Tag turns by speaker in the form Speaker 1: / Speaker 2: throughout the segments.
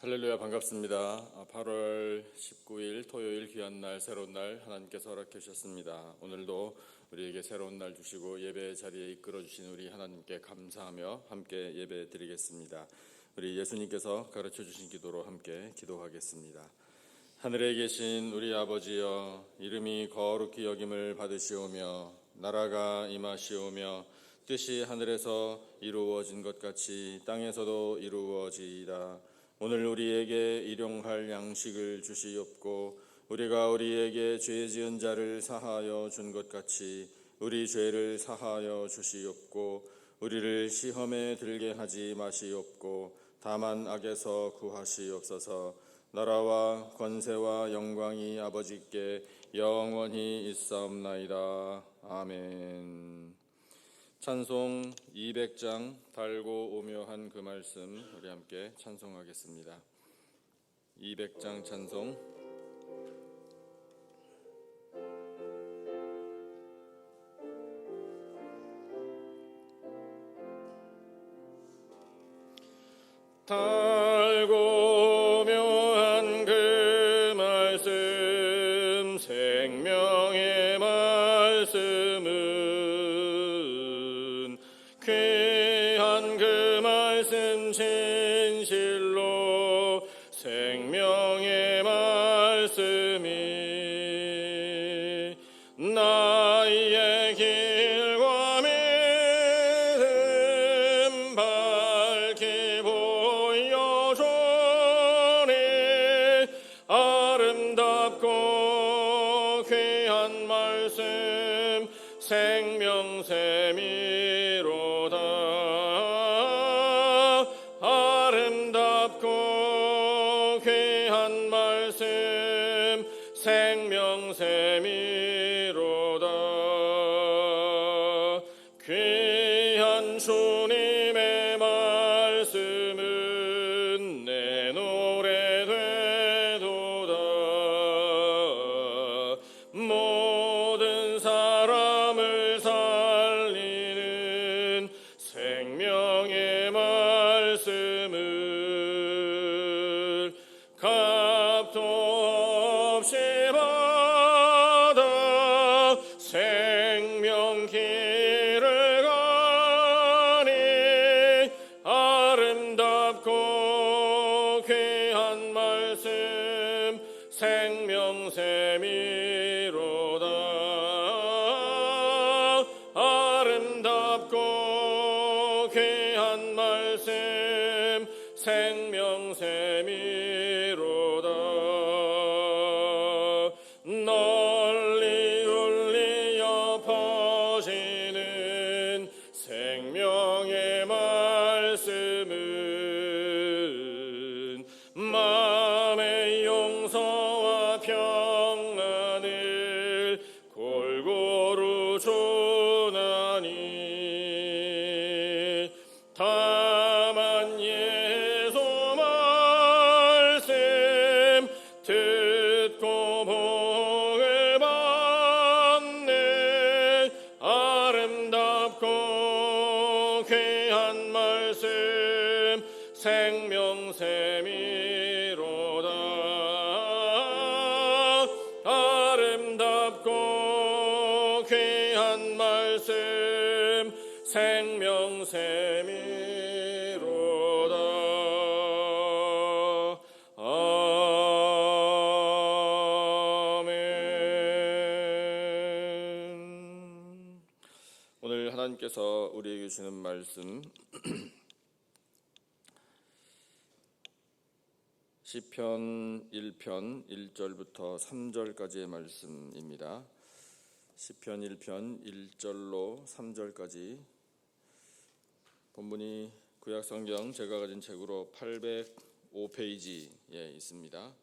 Speaker 1: 할렐루야, 반갑습니다. 8월 19일 토요일 귀한 날, 새로운 날 하나님께서 허락해 주셨습니다. 오늘도 우리에게 새로운 날 주시고 예배 자리에 이끌어 주신 우리 하나님께 감사하며 함께 예배 드리겠습니다. 우리 예수님께서 가르쳐 주신 기도로 함께 기도하겠습니다. 하늘에 계신 우리 아버지여, 이름이 거룩히 여김을 받으시오며 나라가 임하시오며 뜻이 하늘에서 이루어진 것 같이 땅에서도 이루어지이다. 오늘 우리에게 일용할 양식을 주시옵고 우리가 우리에게 죄 지은 자를 사하여 준 것 같이 우리 죄를 사하여 주시옵고 우리를 시험에 들게 하지 마시옵고 다만 악에서 구하시옵소서. 나라와 권세와 영광이 아버지께 영원히 있사옵나이다. 아멘. 찬송 200장 달고 오묘한 그 말씀, 우리 함께 찬송하겠습니다. 200장 찬송. 달고 오묘한 그 말씀, 생명의 말씀은 귀한 그 말씀 진실로 생명의 말씀이 나의 길과 믿음 밝히 보여주니 아름답고 귀한 말씀 생명샘이로다. 아름답고 귀한 말씀 생명샘이로다. 귀한 주님의 말씀은 내 노래 되도다. 모든 사람을 살리는 생명의 말씀을 값도 없이 받아 생명 길을 가니 아름답고 귀한 말씀 생명샘이로다. 아름답고 귀한 말씀 생명샘이로다. 널리 울리어 퍼지는 생명의 말씀은 마음의 용서와 평안을 골고루 주나니 다만 예수 말씀 듣고 복을 받는 아름답고 귀한 말씀 생명샘이로다. 아름답고 귀한 말씀 생명샘이로다. 아멘. 오늘 하나님께서 우리에게 주시는 말씀 시편 1편 1절부터 3절까지의 말씀입니다. 시편 1편 1절로 3절까지 본문이 구약성경 제가 가진 책으로 805페이지에 있습니다.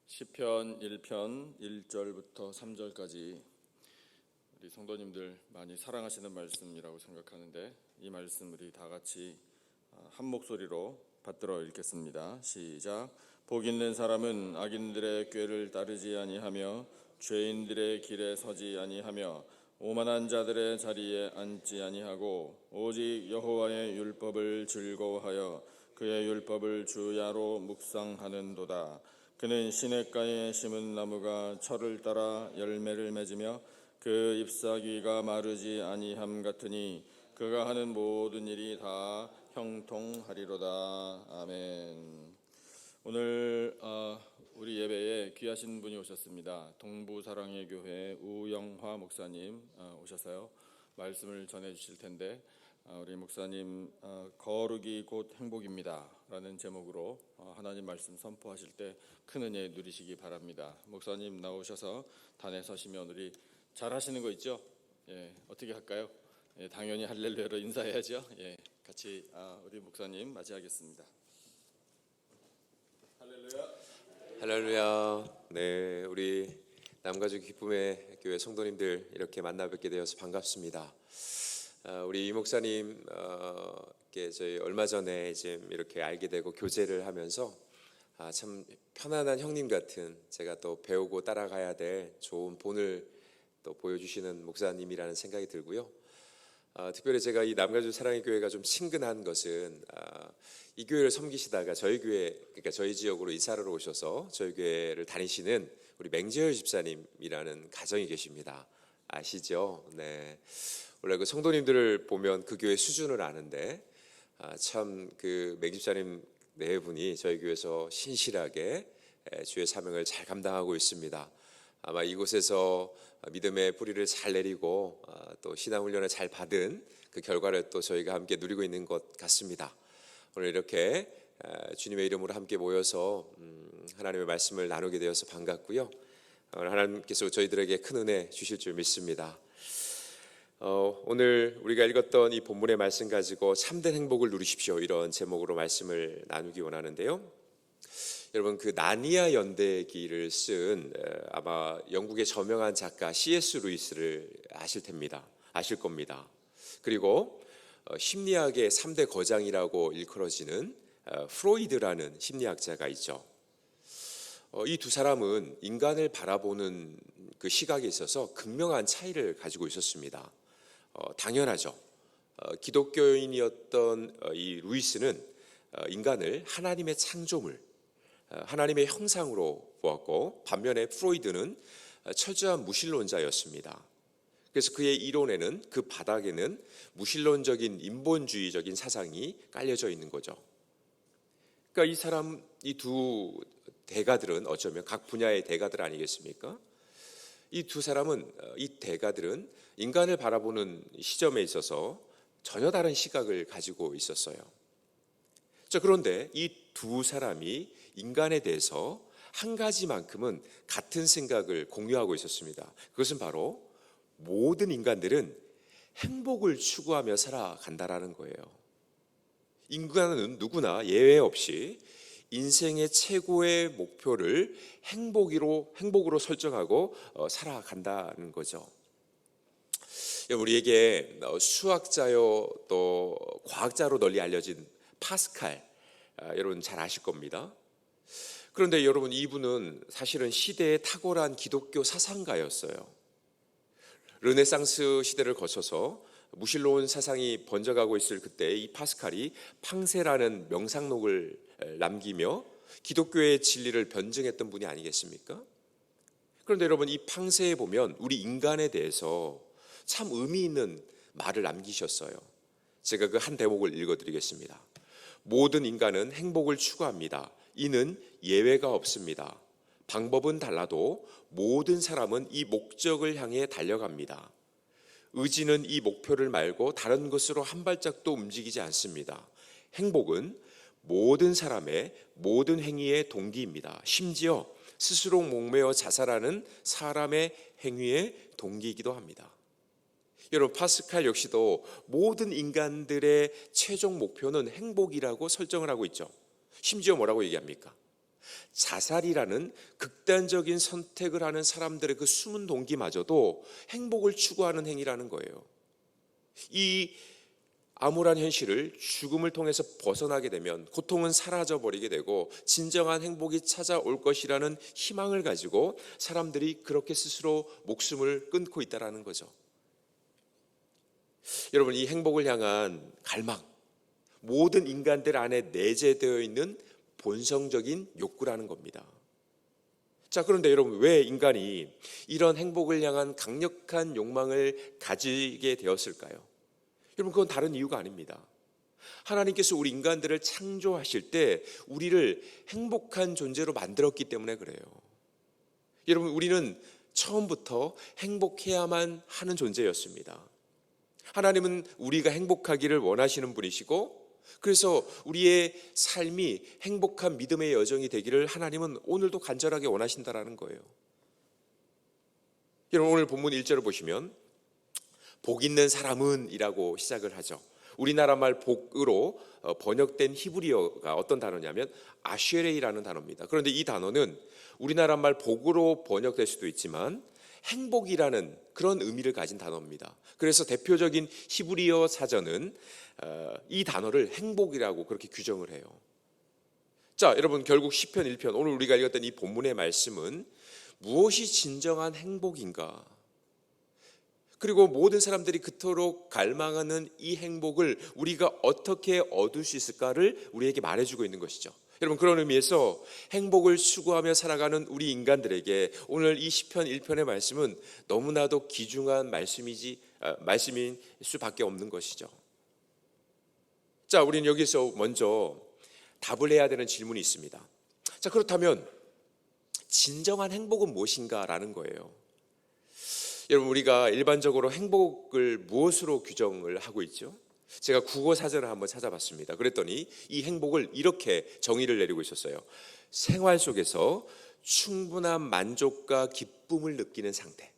Speaker 1: 시편 1편 1절부터 3절까지 우리 성도님들 많이 사랑하시는 말씀이라고 생각하는데 이 말씀 우리 다 같이 한 목소리로 받들어 읽겠습니다. 시작. 복 있는 사람은 악인들의 꾀를 따르지 아니하며 죄인들의 길에 서지 아니하며 오만한 자들의 자리에 앉지 아니하고 오직 여호와의 율법을 즐거워하여 그의 율법을 주야로 묵상하는도다. 그는 시냇가에 심은 나무가 철을 따라 열매를 맺으며 그 잎사귀가 마르지 아니함 같으니 그가 하는 모든 일이 다 형통하리로다. 아멘. 오늘 우리 예배에 귀하신 분이 오셨습니다. 동부사랑의 교회 우영화 목사님 오셔서요 말씀을 전해 주실 텐데, 우리 목사님 거룩이 곧 행복입니다 라는 제목으로 하나님 말씀 선포하실 때 큰 은혜 누리시기 바랍니다. 목사님 나오셔서 단에 서시면 우리 잘 하시는 거 있죠? 예, 어떻게 할까요? 예, 당연히 할렐루야로 인사해야죠. 예, 같이 우리 목사님 맞이하겠습니다. 할렐루야.
Speaker 2: 할렐루야. 네, 우리 남가주 기쁨의 교회 성도님들 이렇게 만나 뵙게 되어서 반갑습니다. 우리 이 목사님 저희 얼마 전에 이렇게 알게 되고 교제를 하면서 참 편안한 형님 같은, 제가 또 배우고 따라가야 될 좋은 본을 또 보여주시는 목사님이라는 생각이 들고요. 특별히 제가 이 남가주 사랑의 교회가 좀 친근한 것은 이 교회를 섬기시다가 저희 교회, 그러니까 저희 지역으로 이사를 오셔서 저희 교회를 다니시는 우리 맹재열 집사님이라는 가정이 계십니다. 아시죠? 네. 원래 그 성도님들을 보면 그 교회 수준을 아는데 참 그 맹집사님 네 분이 저희 교회에서 신실하게 주의 사명을 잘 감당하고 있습니다. 아마 이곳에서 믿음의 뿌리를 잘 내리고 또 신앙훈련을 잘 받은 그 결과를 또 저희가 함께 누리고 있는 것 같습니다. 오늘 이렇게 주님의 이름으로 함께 모여서 하나님의 말씀을 나누게 되어서 반갑고요. 오늘 하나님께서 저희들에게 큰 은혜 주실 줄 믿습니다. 오늘 우리가 읽었던 이 본문의 말씀 가지고 참된 행복을 누리십시오, 이런 제목으로 말씀을 나누기 원하는데요. 여러분, 그 나니아 연대기를 쓴 아마 영국의 저명한 작가 C.S. 루이스를 아실 겁니다. 그리고 심리학의 3대 거장이라고 일컬어지는 프로이드라는 심리학자가 있죠. 이 두 사람은 인간을 바라보는 그 시각에 있어서 극명한 차이를 가지고 있었습니다. 당연하죠. 기독교인이었던 이 루이스는 인간을 하나님의 창조물, 하나님의 형상으로 보았고, 반면에 프로이드는 철저한 무신론자였습니다. 그래서 그의 이론에는, 그 바닥에는 무신론적인 인본주의적인 사상이 깔려져 있는 거죠. 그러니까 이 두 대가들은 어쩌면 각 분야의 대가들 아니겠습니까? 이 두 사람은, 이 대가들은 인간을 바라보는 시점에 있어서 전혀 다른 시각을 가지고 있었어요. 그런데 이 두 사람이 인간에 대해서 한 가지만큼은 같은 생각을 공유하고 있었습니다. 그것은 바로 모든 인간들은 행복을 추구하며 살아간다라는 거예요. 인간은 누구나 예외 없이 인생의 최고의 목표를 행복으로 설정하고 살아간다는 거죠. 우리에게 수학자요 또 과학자로 널리 알려진 파스칼, 여러분 잘 아실 겁니다. 그런데 여러분, 이분은 사실은 시대의 탁월한 기독교 사상가였어요. 르네상스 시대를 거쳐서 무신론 사상이 번져가고 있을 그때 이 파스칼이 팡세라는 명상록을 남기며 기독교의 진리를 변증했던 분이 아니겠습니까? 그런데 여러분, 이 팡세에 보면 우리 인간에 대해서 참 의미 있는 말을 남기셨어요. 제가 그 한 대목을 읽어드리겠습니다. 모든 인간은 행복을 추구합니다. 이는 예외가 없습니다. 방법은 달라도 모든 사람은 이 목적을 향해 달려갑니다. 의지는 이 목표를 말고 다른 것으로 한 발짝도 움직이지 않습니다. 행복은 모든 사람의 모든 행위의 동기입니다. 심지어 스스로 목매어 자살하는 사람의 행위의 동기이기도 합니다. 여러분, 파스칼 역시도 모든 인간들의 최종 목표는 행복이라고 설정을 하고 있죠. 심지어 뭐라고 얘기합니까? 자살이라는 극단적인 선택을 하는 사람들의 그 숨은 동기마저도 행복을 추구하는 행위라는 거예요. 이 암울한 현실을 죽음을 통해서 벗어나게 되면 고통은 사라져 버리게 되고 진정한 행복이 찾아올 것이라는 희망을 가지고 사람들이 그렇게 스스로 목숨을 끊고 있다라는 거죠. 여러분, 이 행복을 향한 갈망, 모든 인간들 안에 내재되어 있는 본성적인 욕구라는 겁니다. 자, 그런데 여러분, 왜 인간이 이런 행복을 향한 강력한 욕망을 가지게 되었을까요? 여러분, 그건 다른 이유가 아닙니다. 하나님께서 우리 인간들을 창조하실 때 우리를 행복한 존재로 만들었기 때문에 그래요. 여러분, 우리는 처음부터 행복해야만 하는 존재였습니다. 하나님은 우리가 행복하기를 원하시는 분이시고, 그래서 우리의 삶이 행복한 믿음의 여정이 되기를 하나님은 오늘도 간절하게 원하신다라는 거예요. 여러분, 오늘 본문 1절을 보시면 복 있는 사람은 이라고 시작을 하죠. 우리나라 말 복으로 번역된 히브리어가 어떤 단어냐면 아쉐레이라는 단어입니다. 그런데 이 단어는 우리나라 말 복으로 번역될 수도 있지만 행복이라는 그런 의미를 가진 단어입니다. 그래서 대표적인 히브리어 사전은 이 단어를 행복이라고 그렇게 규정을 해요. 자, 여러분, 결국 시편 1편, 오늘 우리가 읽었던 이 본문의 말씀은 무엇이 진정한 행복인가? 그리고 모든 사람들이 그토록 갈망하는 이 행복을 우리가 어떻게 얻을 수 있을까를 우리에게 말해주고 있는 것이죠. 여러분, 그런 의미에서 행복을 추구하며 살아가는 우리 인간들에게 오늘 이 시편 1편의 말씀은 너무나도 귀중한 말씀인 수밖에 없는 것이죠. 자, 우리는 여기서 먼저 답을 해야 되는 질문이 있습니다. 자, 그렇다면 진정한 행복은 무엇인가라는 거예요. 여러분, 우리가 일반적으로 행복을 무엇으로 규정을 하고 있죠? 제가 국어 사전을 한번 찾아봤습니다. 그랬더니 이 행복을 이렇게 정의를 내리고 있었어요. 생활 속에서 충분한 만족과 기쁨을 느끼는 상태.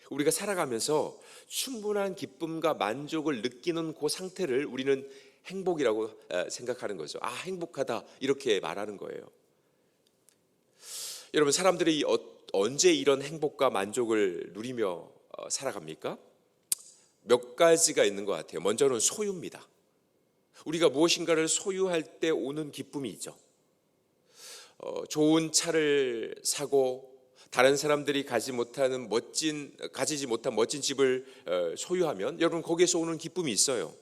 Speaker 2: 우리가 살아가면서 충분한 기쁨과 만족을 느끼는 그 상태를 우리는 행복이라고 생각하는 거죠. 아, 행복하다, 이렇게 말하는 거예요. 여러분, 사람들이 언제 이런 행복과 만족을 누리며 살아갑니까? 몇 가지가 있는 것 같아요. 먼저는 소유입니다. 우리가 무엇인가를 소유할 때 오는 기쁨이 있죠. 좋은 차를 사고 다른 사람들이 가지지 못한 멋진 집을 소유하면 여러분, 거기에서 오는 기쁨이 있어요.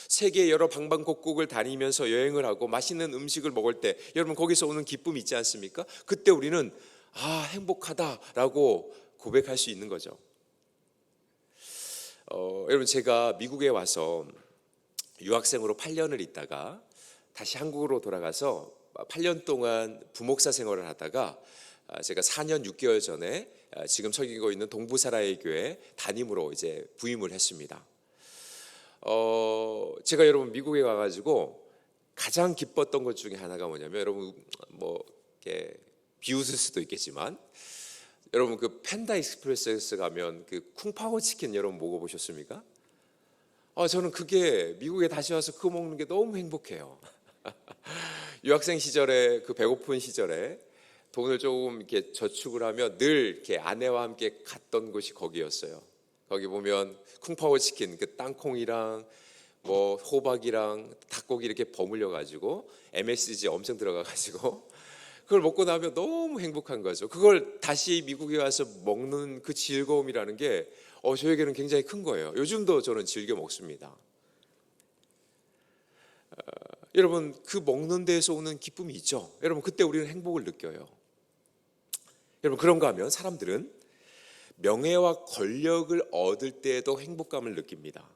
Speaker 2: 세계 여러 방방곡곡을 다니면서 여행을 하고 맛있는 음식을 먹을 때 여러분, 거기서 오는 기쁨이 있지 않습니까? 그때 우리는 아, 행복하다라고 고백할 수 있는 거죠. 여러분, 제가 미국에 와서 유학생으로 8년을 있다가 다시 한국으로 돌아가서 8년 동안 부목사 생활을 하다가 제가 4년 6개월 전에 지금 섬기고 있는 동부사라의 교회 담임으로 이제 부임을 했습니다. 제가 여러분 미국에 가가지고 가장 기뻤던 것 중에 하나가 뭐냐면, 여러분 뭐 이렇게 비웃을 수도 있겠지만, 여러분 그 팬다 익스프레스에서 가면 그 쿵파오 치킨 여러분 먹어보셨습니까? 저는 그게 미국에 다시 와서 그거 먹는 게 너무 행복해요. 유학생 시절에 그 배고픈 시절에 돈을 조금 이렇게 저축을 하며 늘 이렇게 아내와 함께 갔던 곳이 거기였어요. 거기 보면 쿵파오 치킨, 그 땅콩이랑 뭐 호박이랑 닭고기 이렇게 버물려 가지고 MSG 엄청 들어가 가지고 그걸 먹고 나면 너무 행복한 거죠. 그걸 다시 미국에 와서 먹는 그 즐거움이라는 게 저에게는 굉장히 큰 거예요. 요즘도 저는 즐겨 먹습니다. 여러분, 그 먹는 데에서 오는 기쁨이 있죠. 여러분, 그때 우리는 행복을 느껴요. 여러분, 그런가 하면 사람들은 명예와 권력을 얻을 때에도 행복감을 느낍니다.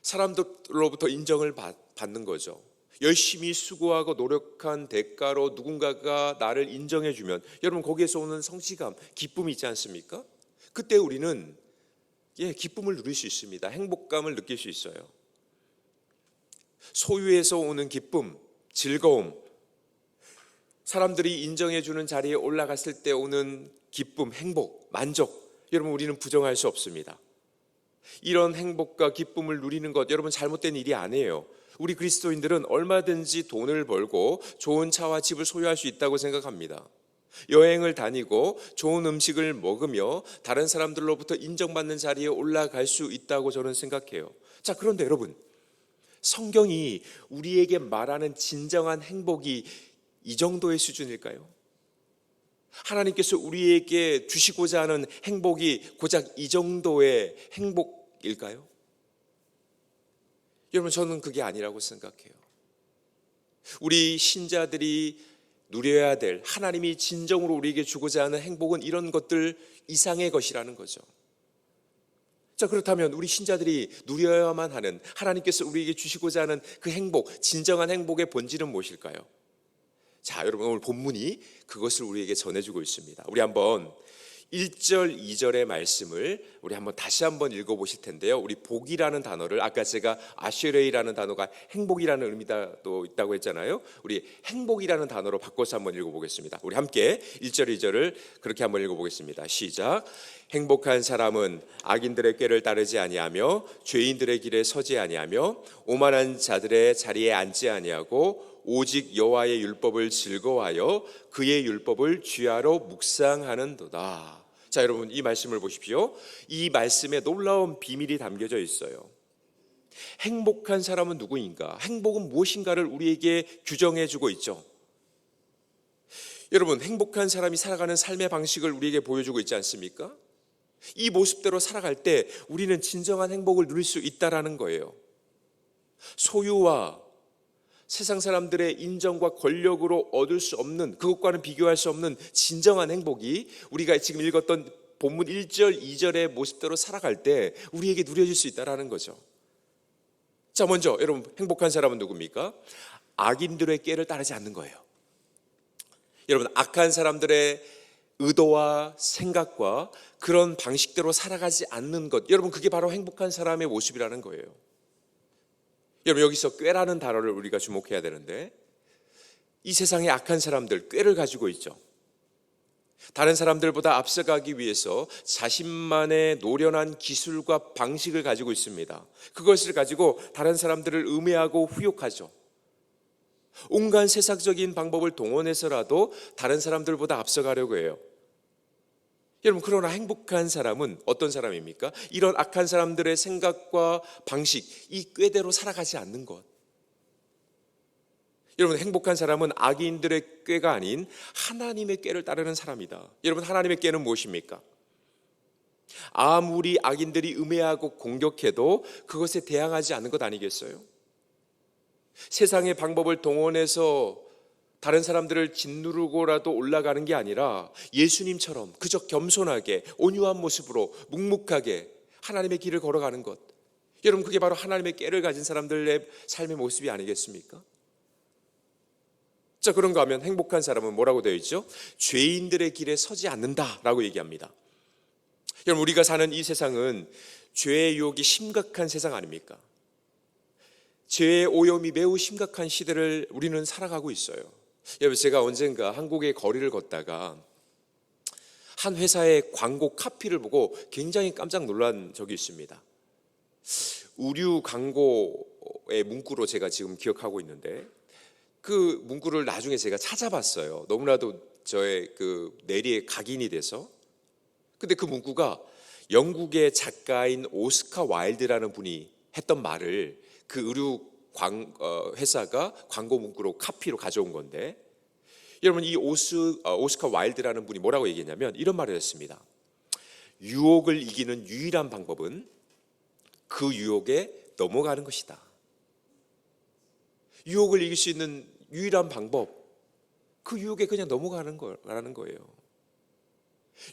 Speaker 2: 사람들로부터 인정을 받는 거죠. 열심히 수고하고 노력한 대가로 누군가가 나를 인정해주면 여러분, 거기에서 오는 성취감, 기쁨이 있지 않습니까? 그때 우리는 기쁨을 누릴 수 있습니다. 행복감을 느낄 수 있어요. 소유에서 오는 기쁨, 즐거움, 사람들이 인정해주는 자리에 올라갔을 때 오는 기쁨, 행복, 만족, 여러분 우리는 부정할 수 없습니다. 이런 행복과 기쁨을 누리는 것, 여러분 잘못된 일이 아니에요. 우리 그리스도인들은 얼마든지 돈을 벌고 좋은 차와 집을 소유할 수 있다고 생각합니다. 여행을 다니고 좋은 음식을 먹으며 다른 사람들로부터 인정받는 자리에 올라갈 수 있다고 저는 생각해요. 자, 그런데 여러분, 성경이 우리에게 말하는 진정한 행복이 이 정도의 수준일까요? 하나님께서 우리에게 주시고자 하는 행복이 고작 이 정도의 행복일까요? 여러분, 저는 그게 아니라고 생각해요. 우리 신자들이 누려야 될, 하나님이 진정으로 우리에게 주고자 하는 행복은 이런 것들 이상의 것이라는 거죠. 자, 그렇다면 우리 신자들이 누려야만 하는, 하나님께서 우리에게 주시고자 하는 그 행복, 진정한 행복의 본질은 무엇일까요? 자, 여러분, 오늘 본문이 그것을 우리에게 전해주고 있습니다. 우리 한번 1절, 2절의 말씀을 우리 한번 다시 한번 읽어보실 텐데요. 우리 복이라는 단어를, 아까 제가 아쉐레이라는 단어가 행복이라는 의미가 또 있다고 했잖아요. 우리 행복이라는 단어로 바꿔서 한번 읽어보겠습니다. 우리 함께 1절, 2절을 그렇게 한번 읽어보겠습니다. 시작. 행복한 사람은 악인들의 꾀를 따르지 아니하며 죄인들의 길에 서지 아니하며 오만한 자들의 자리에 앉지 아니하고 오직 여호와의 율법을 즐거워하여 그의 율법을 주야로 묵상하는도다. 자, 여러분, 이 말씀을 보십시오. 이 말씀에 놀라운 비밀이 담겨져 있어요. 행복한 사람은 누구인가? 행복은 무엇인가를 우리에게 규정해 주고 있죠. 여러분, 행복한 사람이 살아가는 삶의 방식을 우리에게 보여주고 있지 않습니까? 이 모습대로 살아갈 때 우리는 진정한 행복을 누릴 수 있다라는 거예요. 소유와 세상 사람들의 인정과 권력으로 얻을 수 없는, 그것과는 비교할 수 없는 진정한 행복이 우리가 지금 읽었던 본문 1절, 2절의 모습대로 살아갈 때 우리에게 누려질 수 있다는 거죠. 자, 먼저 여러분, 행복한 사람은 누굽니까? 악인들의 꾀를 따르지 않는 거예요. 여러분, 악한 사람들의 의도와 생각과 그런 방식대로 살아가지 않는 것, 여러분, 그게 바로 행복한 사람의 모습이라는 거예요. 여러분, 여기서 꾀라는 단어를 우리가 주목해야 되는데, 이 세상에 악한 사람들, 꾀를 가지고 있죠. 다른 사람들보다 앞서가기 위해서 자신만의 노련한 기술과 방식을 가지고 있습니다. 그것을 가지고 다른 사람들을 음해하고 후욕하죠. 온갖 세상적인 방법을 동원해서라도 다른 사람들보다 앞서가려고 해요. 여러분, 그러나 행복한 사람은 어떤 사람입니까? 이런 악한 사람들의 생각과 방식, 이 꾀대로 살아가지 않는 것. 여러분, 행복한 사람은 악인들의 꾀가 아닌 하나님의 꾀를 따르는 사람이다. 여러분, 하나님의 꾀는 무엇입니까? 아무리 악인들이 음해하고 공격해도 그것에 대항하지 않는 것 아니겠어요? 세상의 방법을 동원해서 다른 사람들을 짓누르고라도 올라가는 게 아니라 예수님처럼 그저 겸손하게 온유한 모습으로 묵묵하게 하나님의 길을 걸어가는 것. 여러분, 그게 바로 하나님의 꾀를 가진 사람들의 삶의 모습이 아니겠습니까? 자, 그런가 하면 행복한 사람은 뭐라고 되어 있죠? 죄인들의 길에 서지 않는다라고 얘기합니다. 여러분, 우리가 사는 이 세상은 죄의 유혹이 심각한 세상 아닙니까? 죄의 오염이 매우 심각한 시대를 우리는 살아가고 있어요. 여러분, 제가 언젠가 한국의 거리를 걷다가 한 회사의 광고 카피를 보고 굉장히 깜짝 놀란 적이 있습니다. 의류 광고의 문구로 제가 지금 기억하고 있는데, 그 문구를 나중에 제가 찾아봤어요. 너무나도 저의 그 뇌리에 각인이 돼서. 근데 그 문구가 영국의 작가인 오스카 와일드라는 분이 했던 말을 그 의류 회사가 광고 문구로 카피로 가져온 건데, 여러분, 이 오스카 와일드라는 분이 뭐라고 얘기했냐면 이런 말을 했습니다. 유혹을 이기는 유일한 방법은 그 유혹에 넘어가는 것이다. 유혹을 이길 수 있는 유일한 방법, 그 유혹에 그냥 넘어가는 거라는 거예요.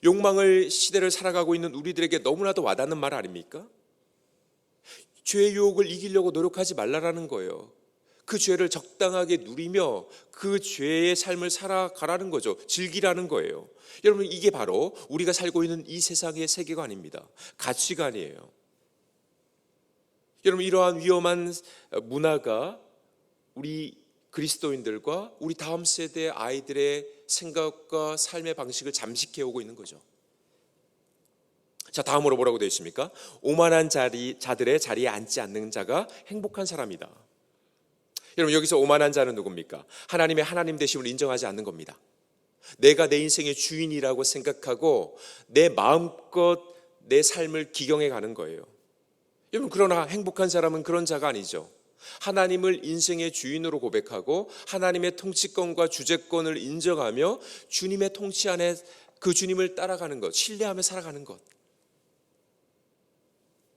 Speaker 2: 욕망을 시대를 살아가고 있는 우리들에게 너무나도 와닿는 말 아닙니까? 죄의 유혹을 이기려고 노력하지 말라라는 거예요. 그 죄를 적당하게 누리며 그 죄의 삶을 살아가라는 거죠. 즐기라는 거예요. 여러분, 이게 바로 우리가 살고 있는 이 세상의 세계관입니다. 가치관이에요. 여러분, 이러한 위험한 문화가 우리 그리스도인들과 우리 다음 세대 아이들의 생각과 삶의 방식을 잠식해오고 있는 거죠. 자, 다음으로 뭐라고 되어 있습니까? 오만한 자들의 자리에 앉지 않는 자가 행복한 사람이다. 여러분, 여기서 오만한 자는 누굽니까? 하나님의 하나님 되심을 인정하지 않는 겁니다. 내가 내 인생의 주인이라고 생각하고 내 마음껏 내 삶을 기경해 가는 거예요. 여러분, 그러나 행복한 사람은 그런 자가 아니죠. 하나님을 인생의 주인으로 고백하고 하나님의 통치권과 주재권을 인정하며 주님의 통치 안에 그 주님을 따라가는 것, 신뢰하며 살아가는 것.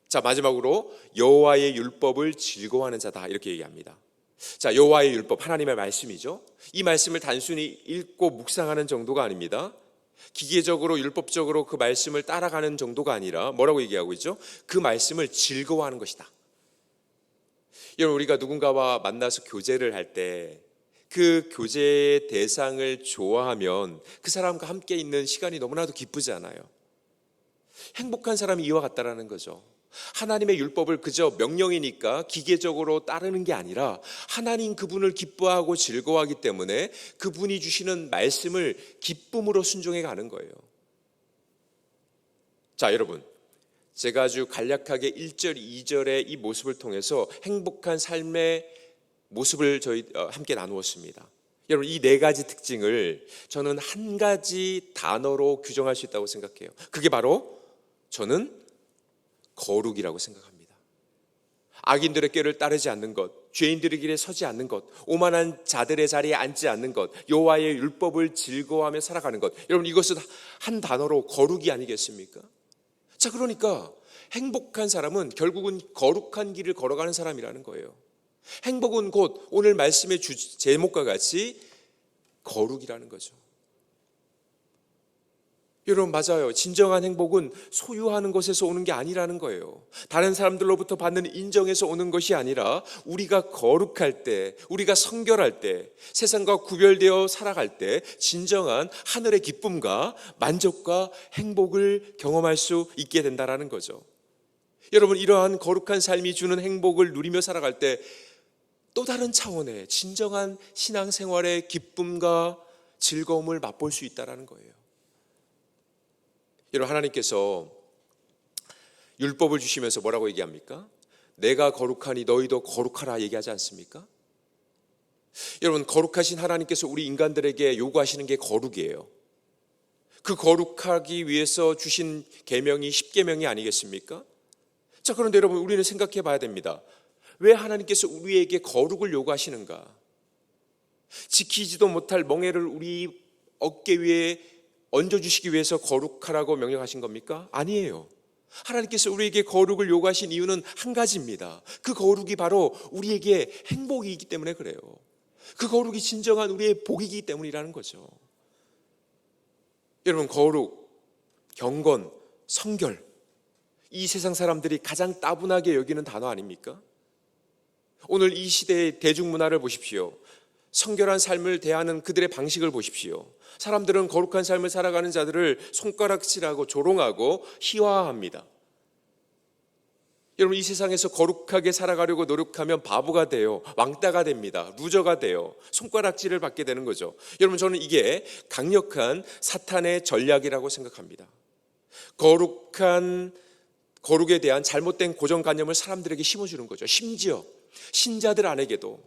Speaker 2: 자, 마지막으로 여호와의 율법을 즐거워하는 자다, 이렇게 얘기합니다. 자, 여호와의 율법, 하나님의 말씀이죠. 이 말씀을 단순히 읽고 묵상하는 정도가 아닙니다. 기계적으로 율법적으로 그 말씀을 따라가는 정도가 아니라 뭐라고 얘기하고 있죠? 그 말씀을 즐거워하는 것이다. 여러분, 우리가 누군가와 만나서 교제를 할 때 그 교제의 대상을 좋아하면 그 사람과 함께 있는 시간이 너무나도 기쁘지 않아요. 행복한 사람이 이와 같다라는 거죠. 하나님의 율법을 그저 명령이니까 기계적으로 따르는 게 아니라 하나님 그분을 기뻐하고 즐거워하기 때문에 그분이 주시는 말씀을 기쁨으로 순종해 가는 거예요. 자, 여러분, 제가 아주 간략하게 1절, 2절의 이 모습을 통해서 행복한 삶의 모습을 저희 함께 나누었습니다. 여러분, 이 네 가지 특징을 저는 한 가지 단어로 규정할 수 있다고 생각해요. 그게 바로 저는 거룩이라고 생각합니다. 악인들의 꾀를 따르지 않는 것, 죄인들의 길에 서지 않는 것, 오만한 자들의 자리에 앉지 않는 것, 여호와의 율법을 즐거워하며 살아가는 것. 여러분, 이것은 한 단어로 거룩이 아니겠습니까? 자, 그러니까 행복한 사람은 결국은 거룩한 길을 걸어가는 사람이라는 거예요. 행복은 곧 오늘 말씀의 제목과 같이 거룩이라는 거죠. 여러분, 맞아요. 진정한 행복은 소유하는 것에서 오는 게 아니라는 거예요. 다른 사람들로부터 받는 인정에서 오는 것이 아니라 우리가 거룩할 때, 우리가 성결할 때, 세상과 구별되어 살아갈 때 진정한 하늘의 기쁨과 만족과 행복을 경험할 수 있게 된다는 거죠. 여러분, 이러한 거룩한 삶이 주는 행복을 누리며 살아갈 때 또 다른 차원의 진정한 신앙생활의 기쁨과 즐거움을 맛볼 수 있다는 거예요. 여러분, 하나님께서 율법을 주시면서 뭐라고 얘기합니까? 내가 거룩하니 너희도 거룩하라 얘기하지 않습니까? 여러분, 거룩하신 하나님께서 우리 인간들에게 요구하시는 게 거룩이에요. 그 거룩하기 위해서 주신 계명이 10계명이 아니겠습니까? 자, 그런데 여러분, 우리는 생각해 봐야 됩니다. 왜 하나님께서 우리에게 거룩을 요구하시는가? 지키지도 못할 멍에를 우리 어깨 위에 얹어주시기 위해서 거룩하라고 명령하신 겁니까? 아니에요. 하나님께서 우리에게 거룩을 요구하신 이유는 한 가지입니다. 그 거룩이 바로 우리에게 행복이기 때문에 그래요. 그 거룩이 진정한 우리의 복이기 때문이라는 거죠. 여러분, 거룩, 경건, 성결, 이 세상 사람들이 가장 따분하게 여기는 단어 아닙니까? 오늘 이 시대의 대중문화를 보십시오. 성결한 삶을 대하는 그들의 방식을 보십시오. 사람들은 거룩한 삶을 살아가는 자들을 손가락질하고 조롱하고 희화화합니다. 여러분, 이 세상에서 거룩하게 살아가려고 노력하면 바보가 돼요. 왕따가 됩니다. 루저가 돼요. 손가락질을 받게 되는 거죠. 여러분, 저는 이게 강력한 사탄의 전략이라고 생각합니다. 거룩에 대한 잘못된 고정관념을 사람들에게 심어주는 거죠. 심지어 신자들 안에게도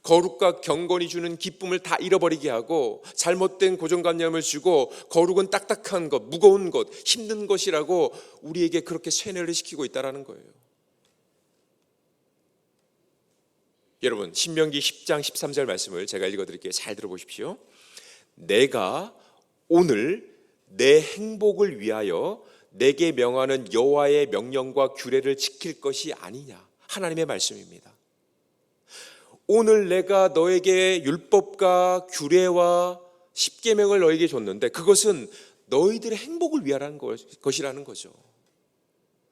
Speaker 2: 거룩과 경건이 주는 기쁨을 다 잃어버리게 하고 잘못된 고정관념을 주고 거룩은 딱딱한 것, 무거운 것, 힘든 것이라고 우리에게 그렇게 세뇌를 시키고 있다는 거예요. 여러분, 신명기 10장 13절 말씀을 제가 읽어드릴게요. 잘 들어보십시오. 내가 오늘 내 행복을 위하여 내게 명하는 여호와의 명령과 규례를 지킬 것이 아니냐. 하나님의 말씀입니다. 오늘 내가 너에게 율법과 규례와 십계명을 너에게 줬는데 그것은 너희들의 행복을 위하라는 것이라는 거죠.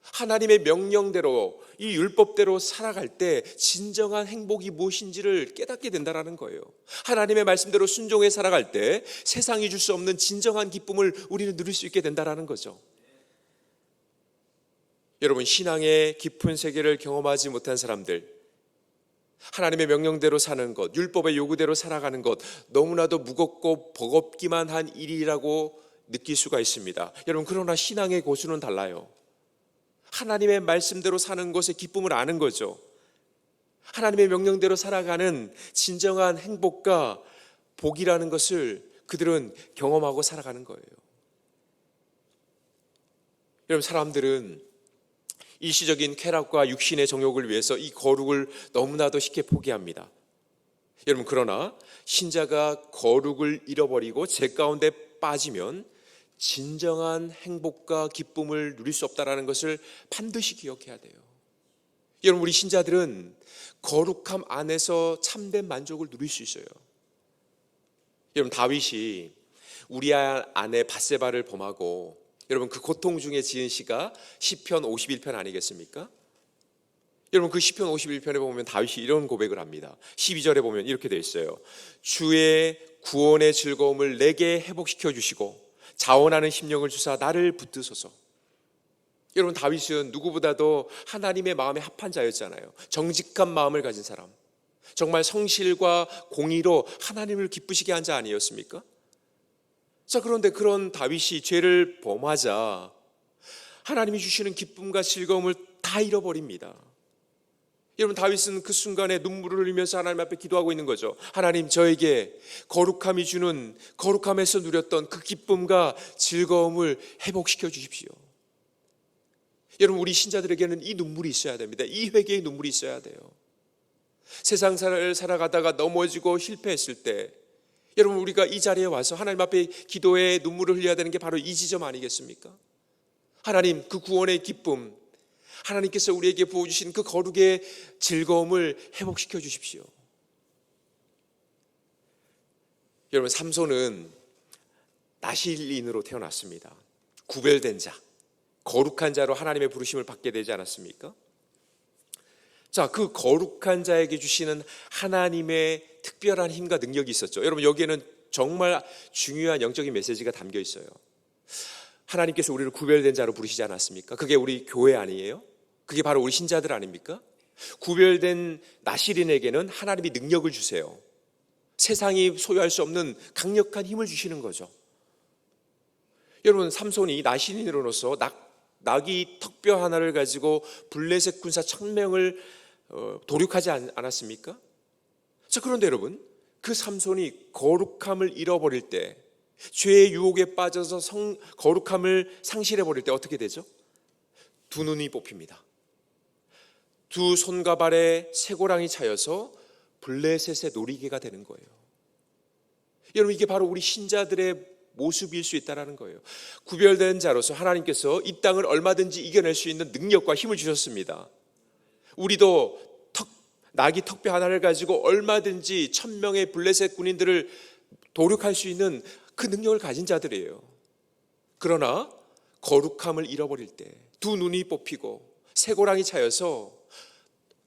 Speaker 2: 하나님의 명령대로 이 율법대로 살아갈 때 진정한 행복이 무엇인지를 깨닫게 된다는 거예요. 하나님의 말씀대로 순종해 살아갈 때 세상이 줄 수 없는 진정한 기쁨을 우리는 누릴 수 있게 된다는 거죠. 여러분, 신앙의 깊은 세계를 경험하지 못한 사람들, 하나님의 명령대로 사는 것, 율법의 요구대로 살아가는 것, 너무나도 무겁고 버겁기만 한 일이라고 느낄 수가 있습니다. 여러분, 그러나 신앙의 고수는 달라요. 하나님의 말씀대로 사는 것의 기쁨을 아는 거죠. 하나님의 명령대로 살아가는 진정한 행복과 복이라는 것을 그들은 경험하고 살아가는 거예요. 여러분, 사람들은 일시적인 쾌락과 육신의 정욕을 위해서 이 거룩을 너무나도 쉽게 포기합니다. 여러분, 그러나 신자가 거룩을 잃어버리고 죄 가운데 빠지면 진정한 행복과 기쁨을 누릴 수 없다는 것을 반드시 기억해야 돼요. 여러분, 우리 신자들은 거룩함 안에서 참된 만족을 누릴 수 있어요. 여러분, 다윗이 우리아 아내 밧세바를 범하고 여러분 그 고통 중에 지은 시가 시편 51편 아니겠습니까? 여러분, 그 시편 51편에 보면 다윗이 이런 고백을 합니다. 12절에 보면 이렇게 되어 있어요. 주의 구원의 즐거움을 내게 회복시켜 주시고 자원하는 심령을 주사 나를 붙드소서. 여러분, 다윗은 누구보다도 하나님의 마음에 합한 자였잖아요. 정직한 마음을 가진 사람, 정말 성실과 공의로 하나님을 기쁘시게 한 자 아니었습니까? 자, 그런데 그런 다윗이 죄를 범하자 하나님이 주시는 기쁨과 즐거움을 다 잃어버립니다. 여러분, 다윗은 그 순간에 눈물을 흘리면서 하나님 앞에 기도하고 있는 거죠. 하나님, 저에게 거룩함이 주는, 거룩함에서 누렸던 그 기쁨과 즐거움을 회복시켜 주십시오. 여러분, 우리 신자들에게는 이 눈물이 있어야 됩니다. 이 회개의 눈물이 있어야 돼요. 세상을 살아가다가 넘어지고 실패했을 때 여러분, 우리가 이 자리에 와서 하나님 앞에 기도에 눈물을 흘려야 되는 게 바로 이 지점 아니겠습니까? 하나님, 그 구원의 기쁨, 하나님께서 우리에게 부어주신 그 거룩의 즐거움을 회복시켜 주십시오. 여러분, 삼손은 나실인으로 태어났습니다. 구별된 자, 거룩한 자로 하나님의 부르심을 받게 되지 않았습니까? 자, 그 거룩한 자에게 주시는 하나님의 특별한 힘과 능력이 있었죠. 여러분, 여기에는 정말 중요한 영적인 메시지가 담겨 있어요. 하나님께서 우리를 구별된 자로 부르시지 않았습니까? 그게 우리 교회 아니에요? 그게 바로 우리 신자들 아닙니까? 구별된 나실인에게는 하나님이 능력을 주세요. 세상이 소유할 수 없는 강력한 힘을 주시는 거죠. 여러분, 삼손이 나실인으로서 나귀 턱뼈 하나를 가지고 블레셋 군사 1000명을 도륙하지 않았습니까? 자, 그런데 여러분, 그 삼손이 거룩함을 잃어버릴 때, 죄의 유혹에 빠져서 거룩함을 상실해버릴 때 어떻게 되죠? 두 눈이 뽑힙니다. 두 손과 발에 쇠고랑이 차여서 블레셋의 놀이개가 되는 거예요. 여러분, 이게 바로 우리 신자들의 모습일 수 있다는 거예요. 구별된 자로서 하나님께서 이 땅을 얼마든지 이겨낼 수 있는 능력과 힘을 주셨습니다. 우리도 나귀 턱뼈 하나를 가지고 얼마든지 1000명의 블레셋 군인들을 도륙할 수 있는 그 능력을 가진 자들이에요. 그러나 거룩함을 잃어버릴 때 두 눈이 뽑히고 쇠고랑이 차여서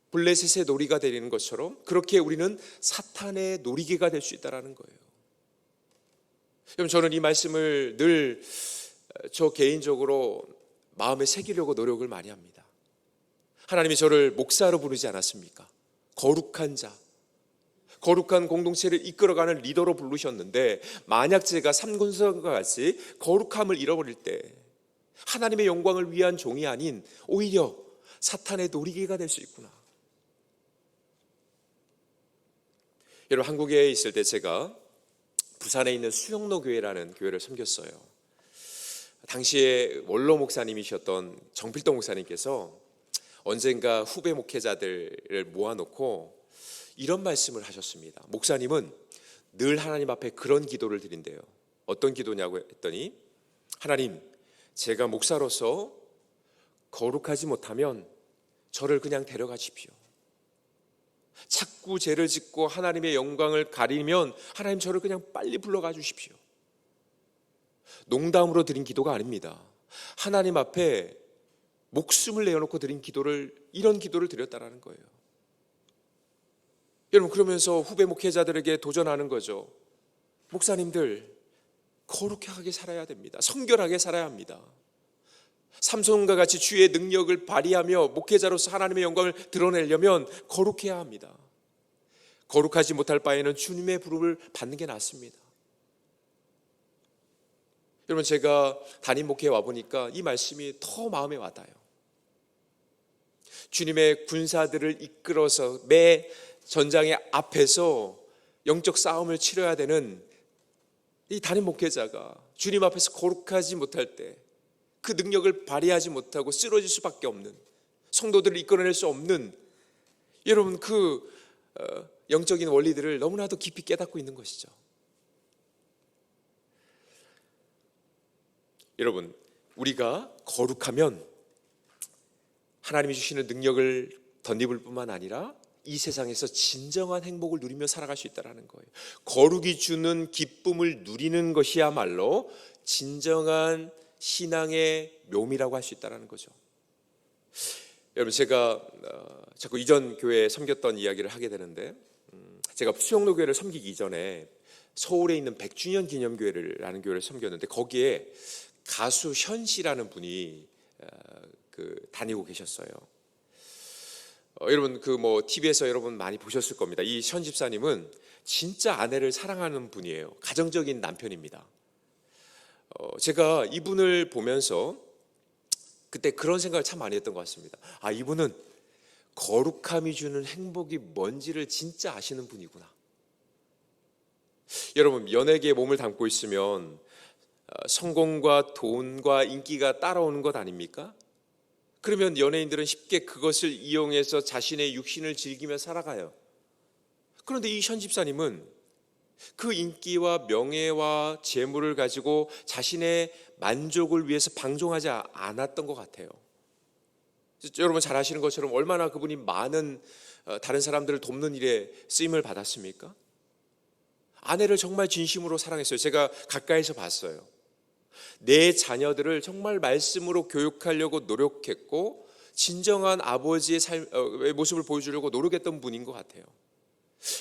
Speaker 2: 블레셋의 놀이가 되는 것처럼 그렇게 우리는 사탄의 놀이개가 될 수 있다는 거예요. 여러분, 저는 이 말씀을 늘 저 개인적으로 마음에 새기려고 노력을 많이 합니다. 하나님이 저를 목사로 부르지 않았습니까? 거룩한 자, 거룩한 공동체를 이끌어가는 리더로 부르셨는데, 만약 제가 삼손과 같이 거룩함을 잃어버릴 때 하나님의 영광을 위한 종이 아닌 오히려 사탄의 놀이개가 될 수 있구나. 여러분, 한국에 있을 때 제가 부산에 있는 수영로 교회라는 교회를 섬겼어요. 당시에 원로 목사님이셨던 정필동 목사님께서 언젠가 후배 목회자들을 모아놓고 이런 말씀을 하셨습니다. 목사님은 늘 하나님 앞에 그런 기도를 드린대요. 어떤 기도냐고 했더니, 하나님, 제가 목사로서 거룩하지 못하면 저를 그냥 데려가십시오. 자꾸 죄를 짓고 하나님의 영광을 가리면 하나님, 저를 그냥 빨리 불러가 주십시오. 농담으로 드린 기도가 아닙니다. 하나님 앞에 목숨을 내어놓고 드린 기도를, 이런 기도를 드렸다라는 거예요. 여러분, 그러면서 후배 목회자들에게 도전하는 거죠. 목사님들, 거룩하게 살아야 됩니다. 성결하게 살아야 합니다. 삼손과 같이 주의 능력을 발휘하며 목회자로서 하나님의 영광을 드러내려면 거룩해야 합니다. 거룩하지 못할 바에는 주님의 부름을 받는 게 낫습니다. 여러분, 제가 담임 목회에 와보니까 이 말씀이 더 마음에 와닿아요. 주님의 군사들을 이끌어서 매 전장의 앞에서 영적 싸움을 치러야 되는 이 담임 목회자가 주님 앞에서 거룩하지 못할 때 그 능력을 발휘하지 못하고 쓰러질 수밖에 없는, 성도들을 이끌어낼 수 없는 여러분 그 영적인 원리들을 너무나도 깊이 깨닫고 있는 것이죠. 여러분, 우리가 거룩하면 하나님이 주시는 능력을 덧입을 뿐만 아니라 이 세상에서 진정한 행복을 누리며 살아갈 수 있다는 거예요. 거룩이 주는 기쁨을 누리는 것이야말로 진정한 신앙의 묘미라고 할 수 있다는 거죠. 여러분, 제가 자꾸 이전 교회에 섬겼던 이야기를 하게 되는데, 제가 수영로교회를 섬기기 이전에 서울에 있는 100주년 기념교회라는 교회를 섬겼는데, 거기에 가수 현 씨라는 분이 다니고 계셨어요. 여러분 TV에서 여러분 많이 보셨을 겁니다. 이 현 집사님은 진짜 아내를 사랑하는 분이에요. 가정적인 남편입니다. 제가 이분을 보면서 그때 그런 생각을 참 많이 했던 것 같습니다. 아, 이분은 거룩함이 주는 행복이 뭔지를 진짜 아시는 분이구나. 여러분, 연예계에 몸을 담고 있으면 성공과 돈과 인기가 따라오는 것 아닙니까? 그러면 연예인들은 쉽게 그것을 이용해서 자신의 육신을 즐기며 살아가요. 그런데 이 현 집사님은 그 인기와 명예와 재물을 가지고 자신의 만족을 위해서 방종하지 않았던 것 같아요. 여러분 잘 아시는 것처럼 얼마나 그분이 많은 다른 사람들을 돕는 일에 쓰임을 받았습니까? 아내를 정말 진심으로 사랑했어요. 제가 가까이서 봤어요. 내 자녀들을 정말 말씀으로 교육하려고 노력했고 진정한 아버지의 모습을 보여주려고 노력했던 분인 것 같아요.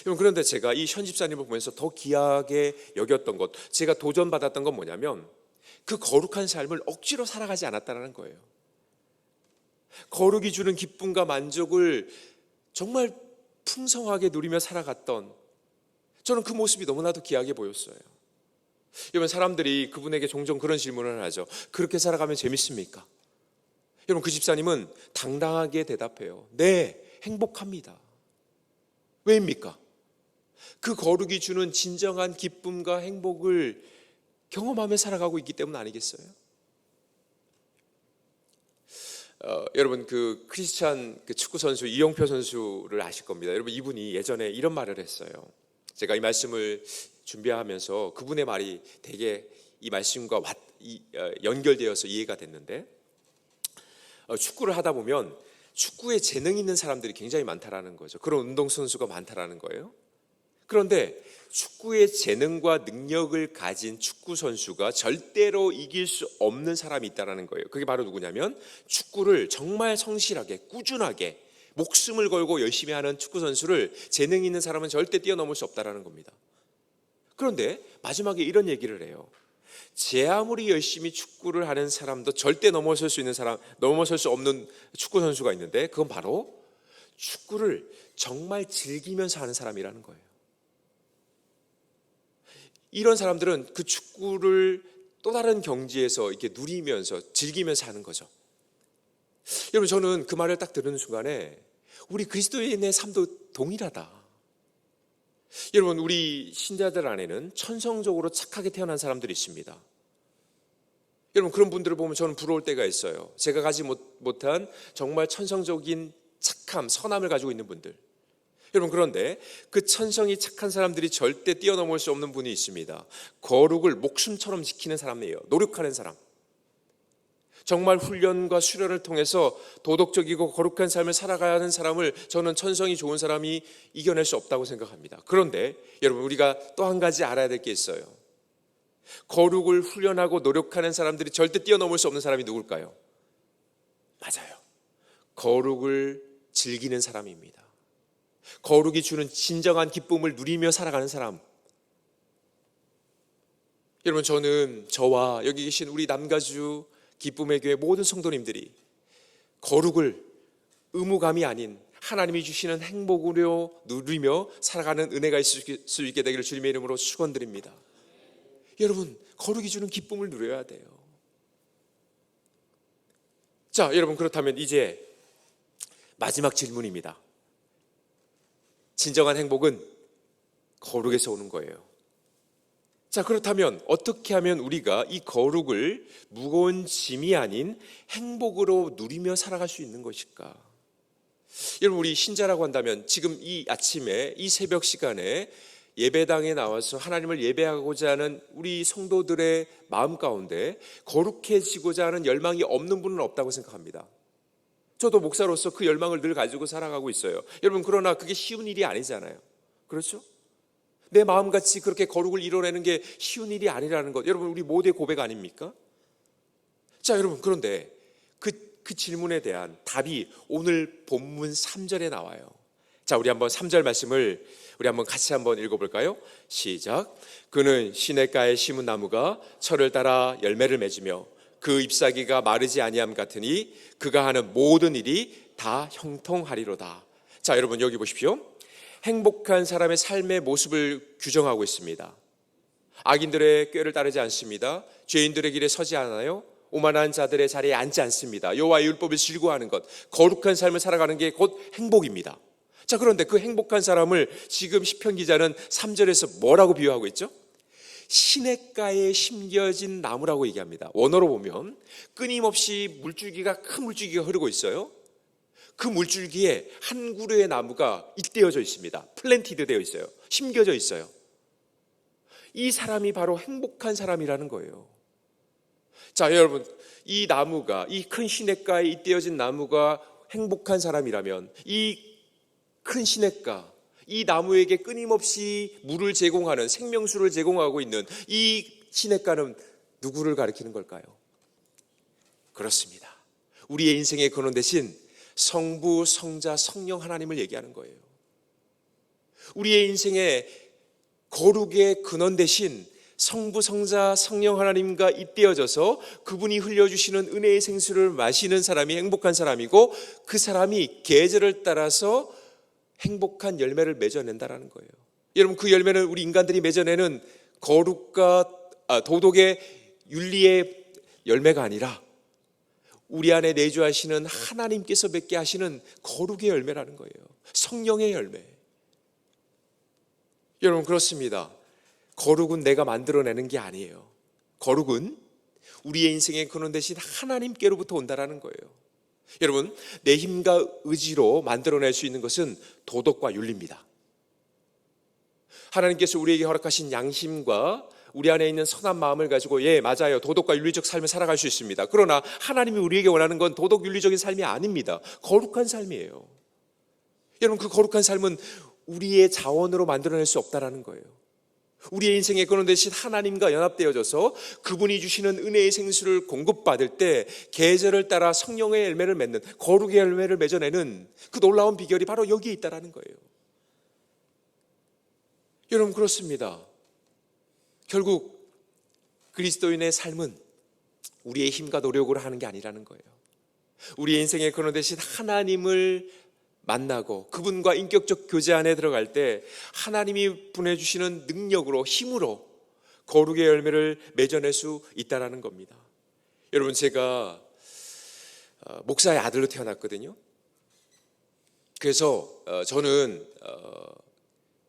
Speaker 2: 그런데 제가 이 현 집사님을 보면서 더 귀하게 여겼던 것, 제가 도전받았던 건 뭐냐면 그 거룩한 삶을 억지로 살아가지 않았다는 거예요. 거룩이 주는 기쁨과 만족을 정말 풍성하게 누리며 살아갔던, 저는 그 모습이 너무나도 귀하게 보였어요. 여러분, 사람들이 그분에게 종종 그런 질문을 하죠. 그렇게 살아가면 재밌습니까? 여러분, 그 집사님은 당당하게 대답해요. 네, 행복합니다. 왜입니까? 그 거룩이 주는 진정한 기쁨과 행복을 경험하며 살아가고 있기 때문 아니겠어요? 여러분, 그 크리스찬 축구 선수 이영표 선수를 아실 겁니다. 여러분, 이분이 예전에 이런 말을 했어요. 제가 이 말씀을 준비하면서 그분의 말이 되게 이 말씀과 연결되어서 이해가 됐는데, 축구를 하다 보면 축구에 재능 있는 사람들이 굉장히 많다라는 거죠. 그런 운동선수가 많다라는 거예요. 그런데 축구의 재능과 능력을 가진 축구 선수가 절대로 이길 수 없는 사람이 있다라는 거예요. 그게 바로 누구냐면 축구를 정말 성실하게 꾸준하게 목숨을 걸고 열심히 하는 축구 선수를 재능 있는 사람은 절대 뛰어넘을 수 없다라는 겁니다. 그런데 마지막에 이런 얘기를 해요. 제 아무리 열심히 축구를 하는 사람도 절대 넘어설 수 없는 축구 선수가 있는데, 그건 바로 축구를 정말 즐기면서 하는 사람이라는 거예요. 이런 사람들은 그 축구를 또 다른 경지에서 이렇게 누리면서 즐기면서 하는 거죠. 여러분, 저는 그 말을 딱 들은 순간에 우리 그리스도인의 삶도 동일하다. 여러분, 우리 신자들 안에는 천성적으로 착하게 태어난 사람들이 있습니다. 여러분, 그런 분들을 보면 저는 부러울 때가 있어요. 제가 가지 못한 정말 천성적인 착함, 선함을 가지고 있는 분들. 여러분, 그런데 그 천성이 착한 사람들이 절대 뛰어넘을 수 없는 분이 있습니다. 거룩을 목숨처럼 지키는 사람이에요. 노력하는 사람. 정말 훈련과 수련을 통해서 도덕적이고 거룩한 삶을 살아가는 사람을 저는 천성이 좋은 사람이 이겨낼 수 없다고 생각합니다. 그런데 여러분, 우리가 또 한 가지 알아야 될 게 있어요. 거룩을 훈련하고 노력하는 사람들이 절대 뛰어넘을 수 없는 사람이 누굴까요? 맞아요. 거룩을 즐기는 사람입니다. 거룩이 주는 진정한 기쁨을 누리며 살아가는 사람. 여러분, 저는 저와 여기 계신 우리 남가주 기쁨의 교회 모든 성도님들이 거룩을 의무감이 아닌 하나님이 주시는 행복으로 누리며 살아가는 은혜가 있을 수 있게 되기를 주님의 이름으로 축원드립니다. 여러분, 거룩이 주는 기쁨을 누려야 돼요. 자, 여러분, 그렇다면 이제 마지막 질문입니다. 진정한 행복은 거룩에서 오는 거예요. 자, 그렇다면 어떻게 하면 우리가 이 거룩을 무거운 짐이 아닌 행복으로 누리며 살아갈 수 있는 것일까? 여러분, 우리 신자라고 한다면 지금 이 아침에 이 새벽 시간에 예배당에 나와서 하나님을 예배하고자 하는 우리 성도들의 마음 가운데 거룩해지고자 하는 열망이 없는 분은 없다고 생각합니다. 저도 목사로서 그 열망을 늘 가지고 살아가고 있어요. 여러분, 그러나 그게 쉬운 일이 아니잖아요. 그렇죠? 내 마음같이 그렇게 거룩을 이뤄내는 게 쉬운 일이 아니라는 것, 여러분, 우리 모두의 고백 아닙니까? 자, 여러분, 그런데 그 질문에 대한 답이 오늘 본문 3절에 나와요. 자, 우리 한번 3절 말씀을 우리 한번 같이 한번 읽어볼까요? 시작. 그는 시냇가에 심은 나무가 철을 따라 열매를 맺으며 그 잎사귀가 마르지 아니함 같으니 그가 하는 모든 일이 다 형통하리로다. 자, 여러분, 여기 보십시오. 행복한 사람의 삶의 모습을 규정하고 있습니다. 악인들의 꾀를 따르지 않습니다. 죄인들의 길에 서지 않아요. 오만한 자들의 자리에 앉지 않습니다. 여호와의 율법을 즐거워하는 것, 거룩한 삶을 살아가는 게 곧 행복입니다. 자, 그런데 그 행복한 사람을 지금 시편 기자는 3절에서 뭐라고 비유하고 있죠? 시냇가에 심겨진 나무라고 얘기합니다. 원어로 보면 끊임없이 큰 물줄기가 흐르고 있어요. 그 물줄기에 한 그루의 나무가 잇대어져 있습니다. 플랜티드 되어 있어요. 심겨져 있어요. 이 사람이 바로 행복한 사람이라는 거예요. 자, 여러분, 이 나무가, 이 큰 시냇가에 잇대어진 나무가 행복한 사람이라면 이 큰 시냇가, 이 나무에게 끊임없이 물을 제공하는, 생명수를 제공하고 있는 이 시냇가는 누구를 가리키는 걸까요? 그렇습니다. 우리의 인생의 근원 대신 성부, 성자, 성령 하나님을 얘기하는 거예요. 우리의 인생의 거룩의 근원 대신 성부, 성자, 성령 하나님과 잇대어져서 그분이 흘려주시는 은혜의 생수를 마시는 사람이 행복한 사람이고, 그 사람이 계절을 따라서 행복한 열매를 맺어낸다라는 거예요. 여러분, 그 열매는 우리 인간들이 맺어내는 거룩과 도덕의 윤리의 열매가 아니라 우리 안에 내주하시는 하나님께서 맺게 하시는 거룩의 열매라는 거예요. 성령의 열매. 여러분, 그렇습니다. 거룩은 내가 만들어내는 게 아니에요. 거룩은 우리의 인생의 근원 대신 하나님께로부터 온다라는 거예요. 여러분, 내 힘과 의지로 만들어낼 수 있는 것은 도덕과 윤리입니다. 하나님께서 우리에게 허락하신 양심과 우리 안에 있는 선한 마음을 가지고, 예, 맞아요, 도덕과 윤리적 삶을 살아갈 수 있습니다. 그러나 하나님이 우리에게 원하는 건 도덕 윤리적인 삶이 아닙니다. 거룩한 삶이에요. 여러분, 그 거룩한 삶은 우리의 자원으로 만들어낼 수 없다라는 거예요. 우리의 인생의 근원 대신 하나님과 연합되어져서 그분이 주시는 은혜의 생수를 공급받을 때 계절을 따라 성령의 열매를 맺는, 거룩의 열매를 맺어내는 그 놀라운 비결이 바로 여기에 있다라는 거예요. 여러분, 그렇습니다. 결국 그리스도인의 삶은 우리의 힘과 노력으로 하는 게 아니라는 거예요. 우리의 인생의 근원 대신 하나님을 만나고 그분과 인격적 교제 안에 들어갈 때 하나님이 보내주시는 능력으로, 힘으로 거룩의 열매를 맺어낼 수 있다는 겁니다. 여러분, 제가 목사의 아들로 태어났거든요. 그래서 저는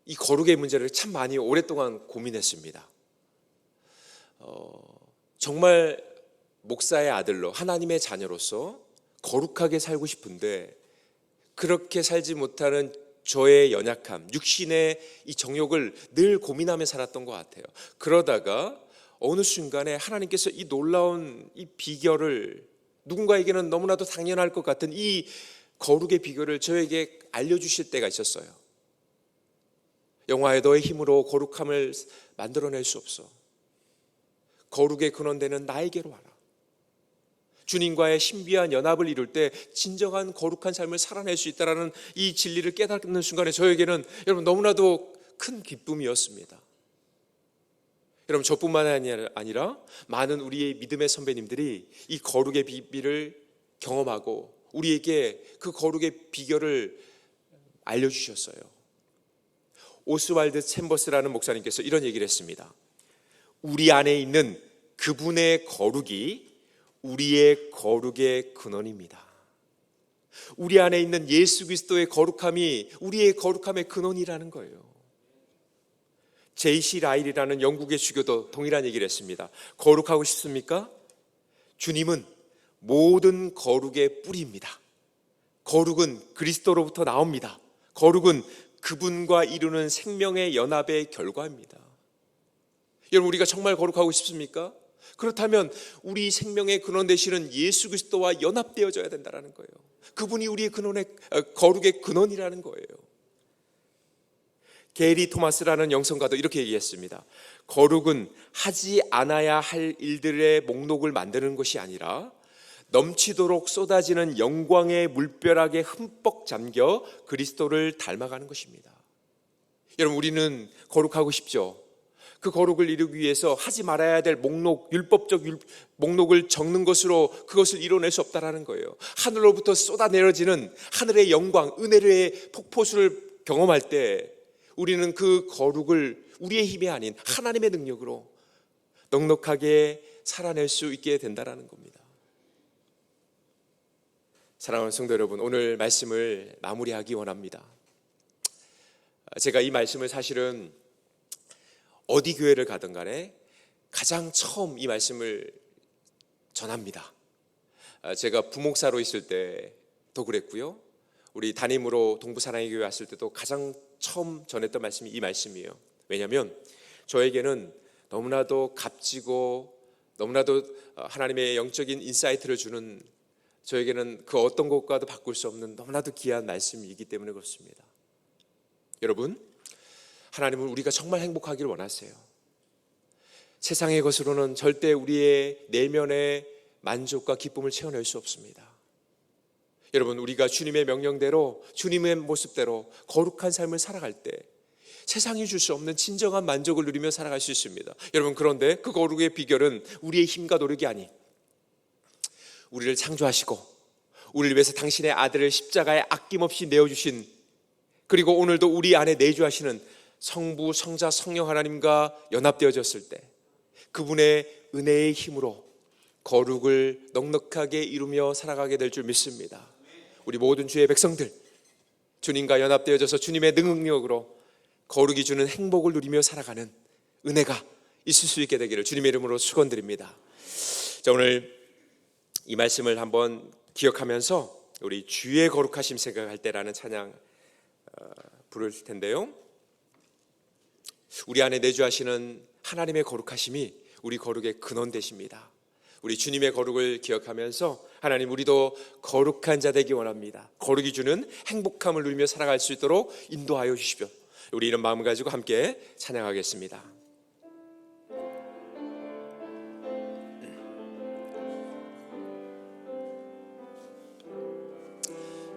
Speaker 2: 이 거룩의 문제를 참 많이 오랫동안 고민했습니다. 정말 목사의 아들로, 하나님의 자녀로서 거룩하게 살고 싶은데 그렇게 살지 못하는 저의 연약함, 육신의 이 정욕을 늘 고민하며 살았던 것 같아요. 그러다가 어느 순간에 하나님께서 이 놀라운 이 비결을, 누군가에게는 너무나도 당연할 것 같은 이 거룩의 비결을 저에게 알려주실 때가 있었어요. 영화의 너의 힘으로 거룩함을 만들어낼 수 없어. 거룩의 근원되는 나에게로 와라. 주님과의 신비한 연합을 이룰 때 진정한 거룩한 삶을 살아낼 수 있다는 이 진리를 깨닫는 순간에 저에게는 여러분 너무나도 큰 기쁨이었습니다. 여러분, 저뿐만 아니라 많은 우리의 믿음의 선배님들이 이 거룩의 비밀을 경험하고 우리에게 그 거룩의 비결을 알려주셨어요. 오스왈드 챔버스라는 목사님께서 이런 얘기를 했습니다. 우리 안에 있는 그분의 거룩이 우리의 거룩의 근원입니다. 우리 안에 있는 예수 그리스도의 거룩함이 우리의 거룩함의 근원이라는 거예요. 제이시 라일이라는 영국의 주교도 동일한 얘기를 했습니다. 거룩하고 싶습니까? 주님은 모든 거룩의 뿌리입니다. 거룩은 그리스도로부터 나옵니다. 거룩은 그분과 이루는 생명의 연합의 결과입니다. 여러분, 우리가 정말 거룩하고 싶습니까? 그렇다면 우리 생명의 근원 되시는 예수 그리스도와 연합되어져야 된다는 거예요. 그분이 우리의 거룩의 근원이라는 거예요. 게리 토마스라는 영성가도 이렇게 얘기했습니다. 거룩은 하지 않아야 할 일들의 목록을 만드는 것이 아니라 넘치도록 쏟아지는 영광의 물벼락에 흠뻑 잠겨 그리스도를 닮아가는 것입니다. 여러분, 우리는 거룩하고 싶죠? 그 거룩을 이루기 위해서 하지 말아야 될 율법적 목록을 적는 것으로 그것을 이뤄낼 수 없다는 거예요. 하늘로부터 쏟아내려지는 하늘의 영광, 은혜의 폭포수를 경험할 때 우리는 그 거룩을 우리의 힘이 아닌 하나님의 능력으로 넉넉하게 살아낼 수 있게 된다는 겁니다. 사랑하는 성도 여러분, 오늘 말씀을 마무리하기 원합니다. 제가 이 말씀을 사실은 어디 교회를 가든 간에 가장 처음 이 말씀을 전합니다. 제가 부목사로 있을 때도 그랬고요, 우리 담임으로 동부사랑의 교회 왔을 때도 가장 처음 전했던 말씀이 이 말씀이에요. 왜냐하면 저에게는 너무나도 값지고 너무나도 하나님의 영적인 인사이트를 주는, 저에게는 그 어떤 것과도 바꿀 수 없는 너무나도 귀한 말씀이기 때문에 그렇습니다. 여러분, 하나님은 우리가 정말 행복하기를 원하세요. 세상의 것으로는 절대 우리의 내면의 만족과 기쁨을 채워낼 수 없습니다. 여러분, 우리가 주님의 명령대로, 주님의 모습대로 거룩한 삶을 살아갈 때 세상이 줄 수 없는 진정한 만족을 누리며 살아갈 수 있습니다. 여러분, 그런데 그 거룩의 비결은 우리의 힘과 노력이 아닌, 우리를 창조하시고 우리를 위해서 당신의 아들을 십자가에 아낌없이 내어주신, 그리고 오늘도 우리 안에 내주하시는 성부, 성자, 성령 하나님과 연합되어졌을 때 그분의 은혜의 힘으로 거룩을 넉넉하게 이루며 살아가게 될 줄 믿습니다. 우리 모든 주의 백성들, 주님과 연합되어져서 주님의 능력으로 거룩이 주는 행복을 누리며 살아가는 은혜가 있을 수 있게 되기를 주님의 이름으로 축원드립니다. 자, 오늘 이 말씀을 한번 기억하면서 우리 주의 거룩하심 생각할 때라는 찬양 부를 텐데요, 우리 안에 내주하시는 하나님의 거룩하심이 우리 거룩의 근원 되십니다. 우리 주님의 거룩을 기억하면서 하나님, 우리도 거룩한 자 되기 원합니다. 거룩이 주는 행복함을 누리며 살아갈 수 있도록 인도하여 주십시오. 우리 이런 마음을 가지고 함께 찬양하겠습니다.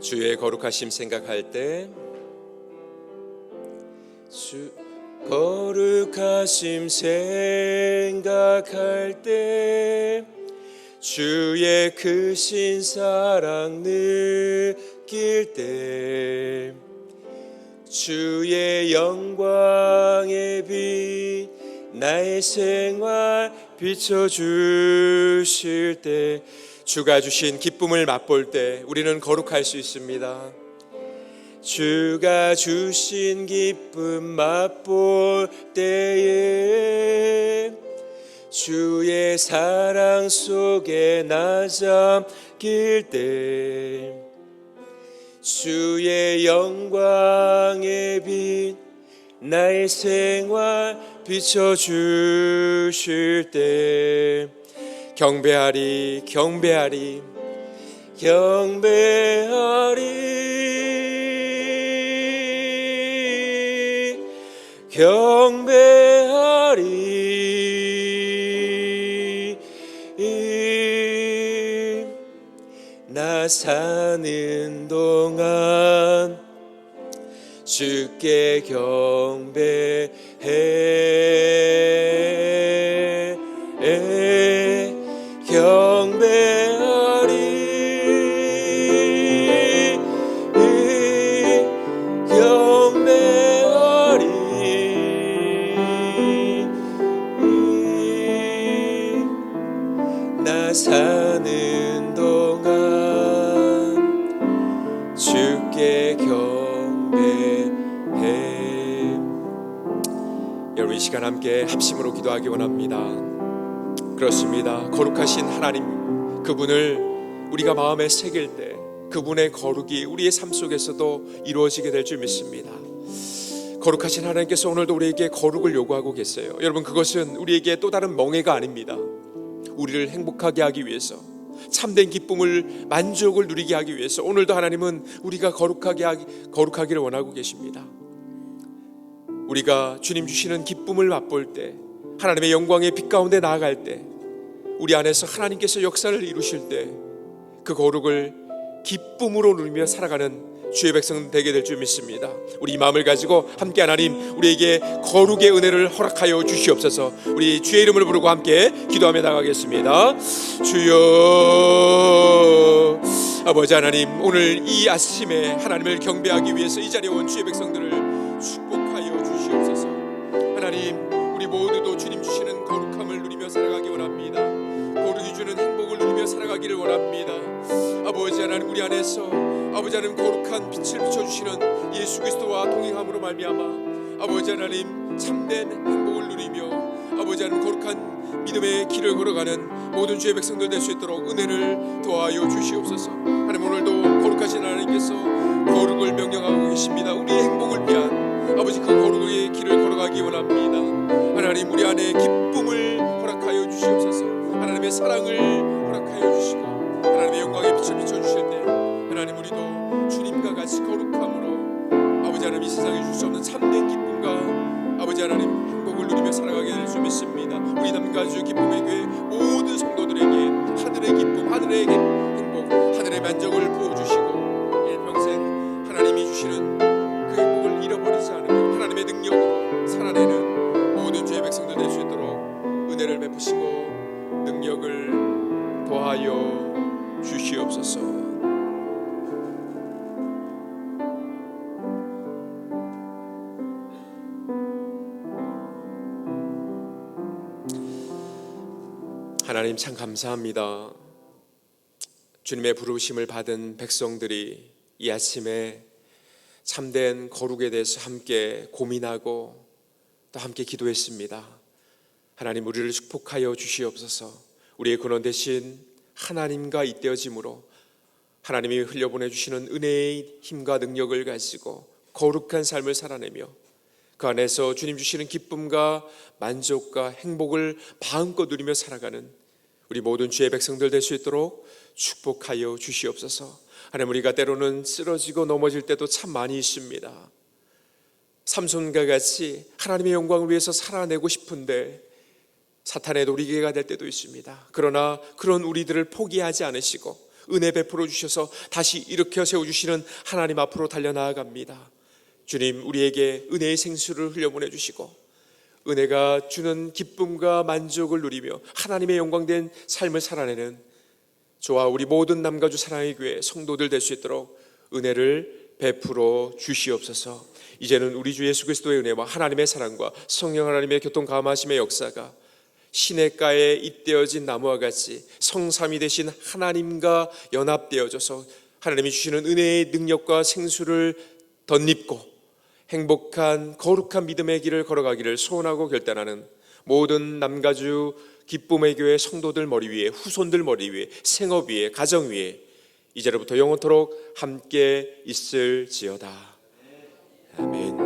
Speaker 2: 주의 거룩하심 생각할 때, 거룩하심 생각할 때 주의 크신 사랑 느낄 때 주의 영광의 빛 나의 생활 비춰주실 때, 주가 주신 기쁨을 맛볼 때 우리는 거룩할 수 있습니다. 주가 주신 기쁨 맛볼 때에 주의 사랑 속에 나 잠길 때 주의 영광의 빛 나의 생활 비춰주실 때 경배하리 경배하리 경배하리 경배하리 나 사는 동안 주께 경배해 경배하리 나 사는 동안 주께 경배해. 여러분, 이 시간 함께 합심으로 기도하기 원합니다. 그렇습니다. 거룩하신 하나님, 그분을 우리가 마음에 새길 때 그분의 거룩이 우리의 삶 속에서도 이루어지게 될 줄 믿습니다. 거룩하신 하나님께서 오늘도 우리에게 거룩을 요구하고 계세요. 여러분, 그것은 우리에게 또 다른 멍해가 아닙니다. 우리를 행복하게 하기 위해서, 참된 기쁨을, 만족을 누리게 하기 위해서 오늘도 하나님은 우리가 거룩하기를 원하고 계십니다. 우리가 주님 주시는 기쁨을 맛볼 때, 하나님의 영광의 빛 가운데 나아갈 때, 우리 안에서 하나님께서 역사를 이루실 때 그 거룩을 기쁨으로 누리며 살아가는 주의 백성 되게 될 줄 믿습니다. 우리 이 마음을 가지고 함께 하나님 우리에게 거룩의 은혜를 허락하여 주시옵소서. 우리 주의 이름을 부르고 함께 기도하며 나가겠습니다. 주여, 아버지 하나님, 오늘 이 아침에 하나님을 경배하기 위해서 이 자리에 온 주의 백성들을 축복하여 주시옵소서. 하나님, 우리 모두도 주님 주시는 거룩함을 누리며 살아가기 원합니다. 거룩이 주는 행복을 누리며 살아가기를 원합니다. 아버지 하나님, 우리 안에서 아버지 하나님 거룩한 빛을 비춰주시는 예수 그리스도와 동행함으로 말미암아 아버지 하나님 참된 행복을 누리며 아버지 하나님 거룩한 믿음의 길을 걸어가는 모든 주의 백성들 될 수 있도록 은혜를 도와여 주시옵소서. 하나님, 오늘도 거룩하신 하나님께서 거룩을 명령하고 계십니다. 우리의 행복을 위한 아버지 그 거룩의 길을 걸어가기 원합니다. 하나님, 우리 안에 기쁨을 허락하여 주시옵소서. 하나님의 사랑을 허락하여 주시고 하나님의 영광의 빛을 비춰주실 때 하나님, 우리도 주님과 같이 거룩함으로 아버지 하나님 이 세상에 줄 수 없는 참된 기쁨과 아버지 하나님 행복을 누리며 살아가게 될 줄 믿습니다. 우리 남가주 기쁨의 교회 모든 성도들에게 하늘의 기쁨, 하늘의 행복, 하늘의 만족을 부어주시고 일평생 하나님이 주시는 그 행복을 잃어버리지 않으며 하나님의 능력으로 살아내는 모든 주의 백성들 될 수 있도록 은혜를 베푸시고 능력을 더하여 주시옵소서. 하나님, 참 감사합니다. 주님의 부르심을 받은 백성들이 이 아침에 참된 거룩에 대해서 함께 고민하고 또 함께 기도했습니다. 하나님, 우리를 축복하여 주시옵소서. 우리의 근원 되신 하나님과 잇대어짐으로 하나님이 흘려보내 주시는 은혜의 힘과 능력을 가지고 거룩한 삶을 살아내며 그 안에서 주님 주시는 기쁨과 만족과 행복을 마음껏 누리며 살아가는 우리 모든 주의 백성들 될 수 있도록 축복하여 주시옵소서. 하나님, 우리가 때로는 쓰러지고 넘어질 때도 참 많이 있습니다. 삼손과 같이 하나님의 영광을 위해서 살아내고 싶은데 사탄의 놀이개가 될 때도 있습니다. 그러나 그런 우리들을 포기하지 않으시고 은혜 베풀어 주셔서 다시 일으켜 세워주시는 하나님 앞으로 달려나아갑니다. 주님, 우리에게 은혜의 생수를 흘려보내 주시고 은혜가 주는 기쁨과 만족을 누리며 하나님의 영광된 삶을 살아내는 저와 우리 모든 남가주 사랑의 교회 성도들 될 수 있도록 은혜를 베풀어 주시옵소서. 이제는 우리 주 예수 그리스도의 은혜와 하나님의 사랑과 성령 하나님의 교통 감화심의 역사가 시냇가에 잇대어진 나무와 같이 성삼위 되신 하나님과 연합되어져서 하나님이 주시는 은혜의 능력과 생수를 덧입고 행복한 거룩한 믿음의 길을 걸어가기를 소원하고 결단하는 모든 남가주 기쁨의 교회 성도들 머리 위에, 후손들 머리 위에, 생업 위에, 가정 위에 이제로부터 영원토록 함께 있을지어다. 아멘.